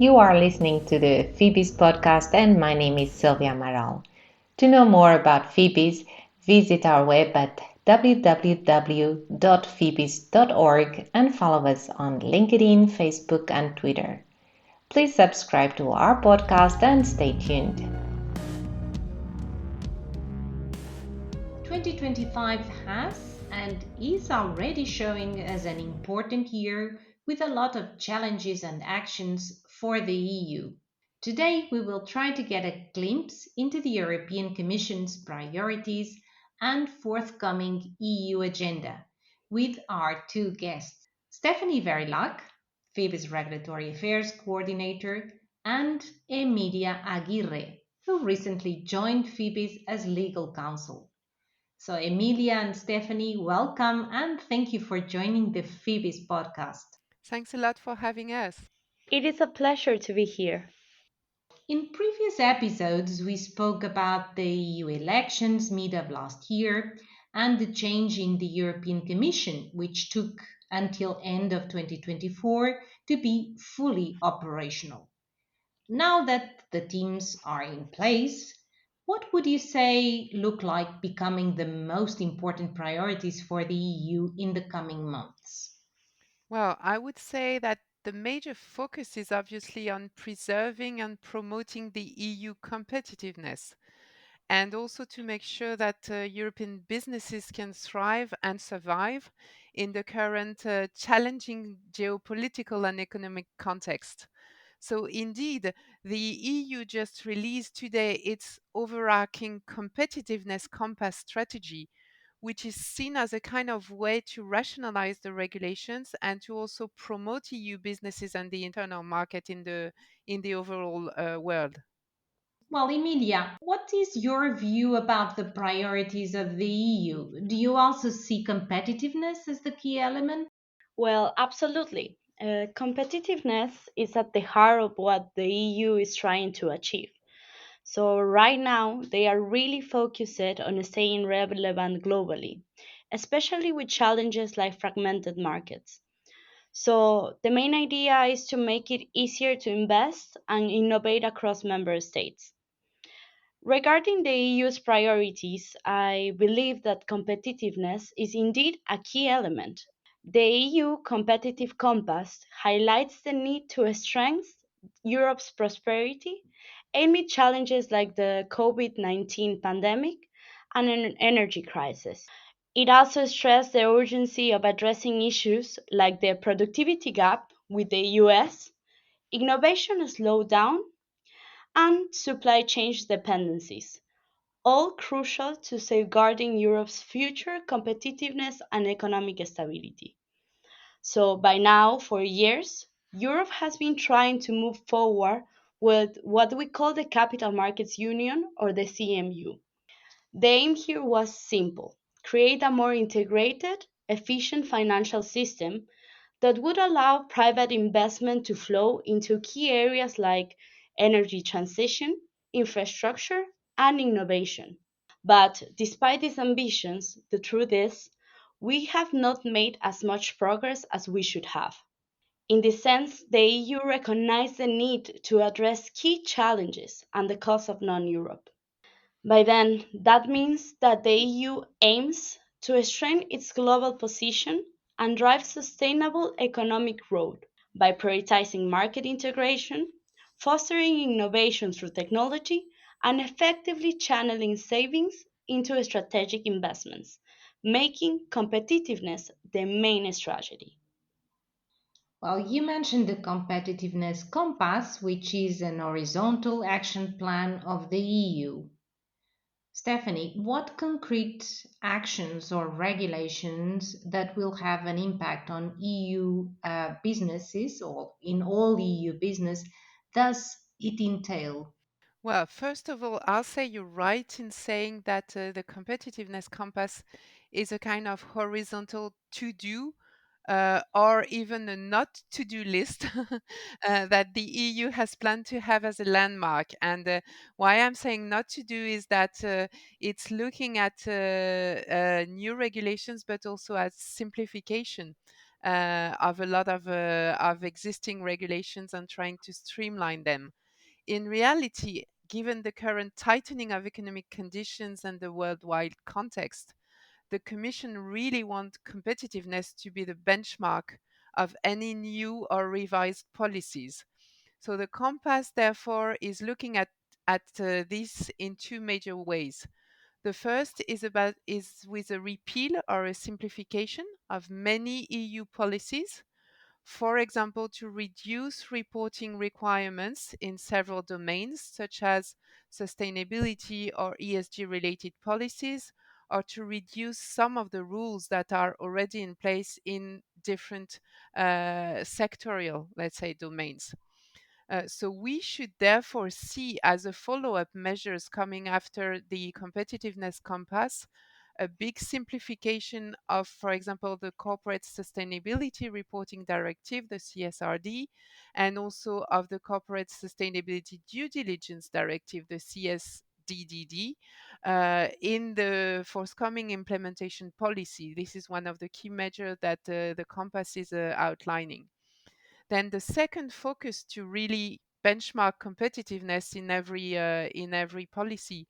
You are listening to the FEBIS podcast, and my name is Sylvia Amaral. To know more about FEBIS, visit our web at www.febis.org and follow us on LinkedIn, Facebook, and Twitter. Please subscribe to our podcast and stay tuned. 2025 has and is already showing as an important year with a lot of challenges and actions for the EU. Today, we will try to get a glimpse into the European Commission's priorities and forthcoming EU agenda with our two guests, Stephanie Verilac, FEBIS Regulatory Affairs Coordinator, and Emilia Aguirre, who recently joined FEBIS as legal counsel. So, Emilia and Stephanie, welcome and thank you for joining the FEBIS podcast. Thanks a lot for having us. It is a pleasure to be here. In previous episodes, we spoke about the EU elections mid of last year and the change in the European Commission, which took until end of 2024 to be fully operational. Now that the teams are in place, what would you say look like becoming the most important priorities for the EU in the coming months? Well, I would say that the major focus is obviously on preserving and promoting the EU competitiveness, and also to make sure that European businesses can thrive and survive in the current challenging geopolitical and economic context. So, indeed, the EU just released today its overarching competitiveness compass strategy, which is seen as a kind of way to rationalize the regulations and to also promote EU businesses and the internal market in the overall world. Well, Emilia, what is your view about the priorities of the EU? Do you also see competitiveness as the key element? Well, absolutely. Competitiveness is at the heart of what the EU is trying to achieve. So, right now, they are really focused on staying relevant globally, especially with challenges like fragmented markets. So, the main idea is to make it easier to invest and innovate across member states. Regarding the EU's priorities, I believe that competitiveness is indeed a key element. The EU Competitive Compass highlights the need to strengthen Europe's prosperity amid challenges like the COVID-19 pandemic and an energy crisis. It also stressed the urgency of addressing issues like the productivity gap with the US, innovation slowdown, and supply chain dependencies, all crucial to safeguarding Europe's future competitiveness and economic stability. So, by now, for years, Europe has been trying to move forward with what we call the Capital Markets Union or the CMU. The aim here was simple: create a more integrated, efficient financial system that would allow private investment to flow into key areas like energy transition, infrastructure, and innovation. But despite these ambitions, the truth is, we have not made as much progress as we should have. In this sense, the EU recognized the need to address key challenges and the cost of non Europe. By then, that means that the EU aims to strengthen its global position and drive sustainable economic growth by prioritizing market integration, fostering innovation through technology, and effectively channeling savings into strategic investments, making competitiveness the main strategy. Well, you mentioned the competitiveness compass, which is an horizontal action plan of the EU. Stephanie, what concrete actions or regulations that will have an impact on EU businesses or in all EU business does it entail? Well, first of all, I'll say you're right in saying that the competitiveness compass is a kind of horizontal to do or even a not to do list that the EU has planned to have as a landmark. And why I'm saying not to do is that it's looking at new regulations, but also at simplification. of a lot of existing regulations and trying to streamline them. In reality, given the current tightening of economic conditions and the worldwide context, the Commission really wants competitiveness to be the benchmark of any new or revised policies. So the compass, therefore, is looking at this in two major ways. The first is with a repeal or a simplification of many EU policies, for example, to reduce reporting requirements in several domains, such as sustainability or ESG related policies, or to reduce some of the rules that are already in place in different sectorial, let's say, domains. So we should therefore see as a follow-up measures coming after the competitiveness compass a big simplification of, for example, the Corporate Sustainability Reporting Directive, the CSRD, and also of the Corporate Sustainability Due Diligence Directive, the CSDDD, in the forthcoming implementation policy. This is one of the key measures that the compass is outlining. Then the second focus to really benchmark competitiveness in every policy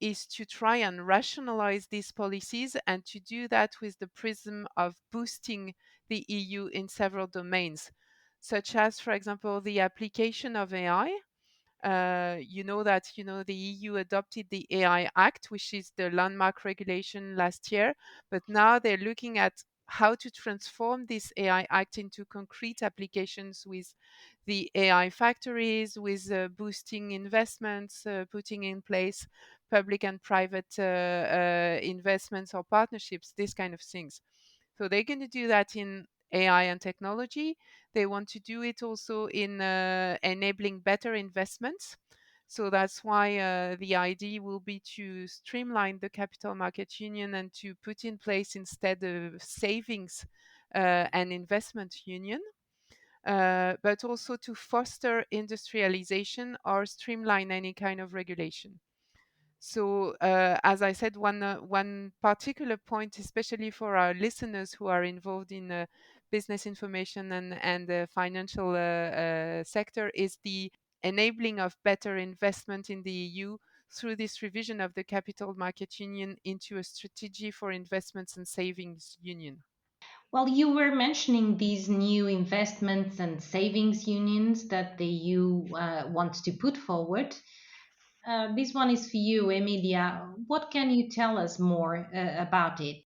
is to try and rationalize these policies and to do that with the prism of boosting the EU in several domains, such as, for example, the application of AI. The EU adopted the AI Act, which is the landmark regulation last year, but now they're looking at how to transform this AI Act into concrete applications with the AI factories, with boosting investments, putting in place public and private investments or partnerships, these kind of things. So they're going to do that in AI and technology. They want to do it also in enabling better investments. So that's why the idea will be to streamline the capital market union and to put in place instead of savings and investment union, but also to foster industrialization or streamline any kind of regulation. So, as I said, one particular point, especially for our listeners who are involved in business information and the financial sector, is the enabling of better investment in the EU through this revision of the Capital Market Union into a strategy for investments and savings union. Well, you were mentioning these new investments and savings unions that the EU wants to put forward. This one is for you, Emilia. What can you tell us more about it?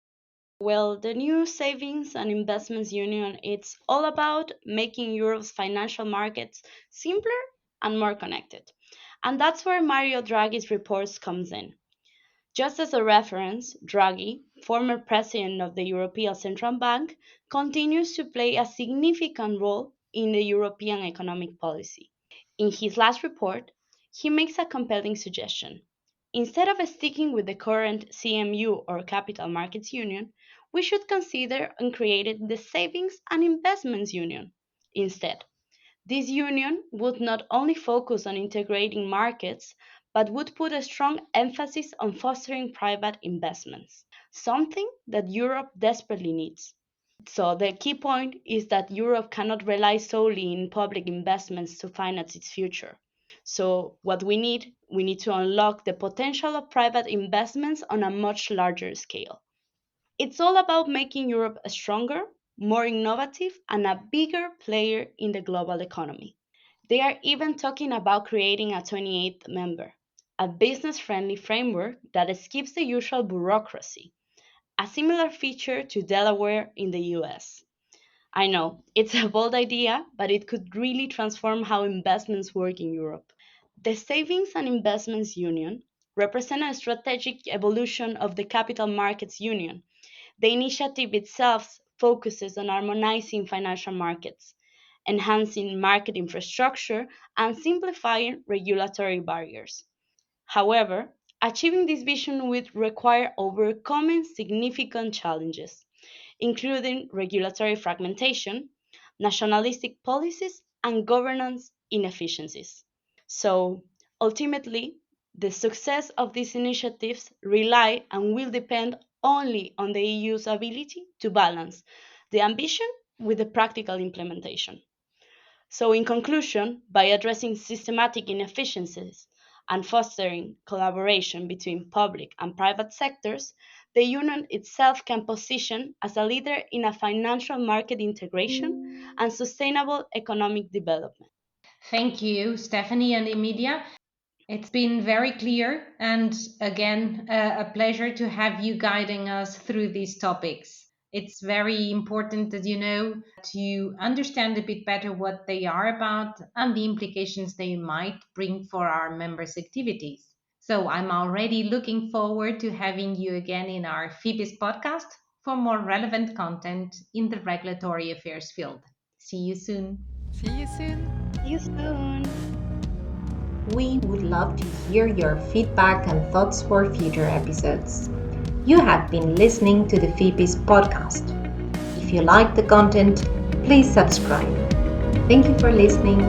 Well, the new Savings and Investments Union, it's all about making Europe's financial markets simpler and more connected. And that's where Mario Draghi's reports comes in. Just as a reference, Draghi, former president of the European Central Bank, continues to play a significant role in the European economic policy. In his last report, he makes a compelling suggestion. Instead of sticking with the current CMU or Capital Markets Union, we should consider and creating the Savings and Investments Union instead. This union would not only focus on integrating markets, but would put a strong emphasis on fostering private investments, something that Europe desperately needs. So, the key point is that Europe cannot rely solely in public investments to finance its future. So, what we need to unlock the potential of private investments on a much larger scale. It's all about making Europe a stronger, more innovative, and a bigger player in the global economy. They are even talking about creating a 28th member, a business friendly framework that skips the usual bureaucracy, a similar feature to Delaware in the US. I know, it's a bold idea, but it could really transform how investments work in Europe. The Savings and Investments Union represents a strategic evolution of the Capital Markets Union. The initiative itself focuses on harmonizing financial markets, enhancing market infrastructure, and simplifying regulatory barriers. However, achieving this vision would require overcoming significant challenges, including regulatory fragmentation, nationalistic policies, and governance inefficiencies. So, ultimately, the success of these initiatives rely and will depend only on the EU's ability to balance the ambition with the practical implementation. So, in conclusion, by addressing systematic inefficiencies and fostering collaboration between public and private sectors, the Union itself can position as a leader in a financial market integration and sustainable economic development. Thank you, Stephanie and Emilia. It's been very clear, and again, a pleasure to have you guiding us through these topics. It's very important, as you know, to understand a bit better what they are about and the implications they might bring for our members' activities. So I'm already looking forward to having you again in our FEBIS podcast for more relevant content in the regulatory affairs field. See you soon. See you soon. See you soon. We would love to hear your feedback and thoughts for future episodes. You have been listening to the FEBIS podcast. If you like the content, please subscribe. Thank you for listening.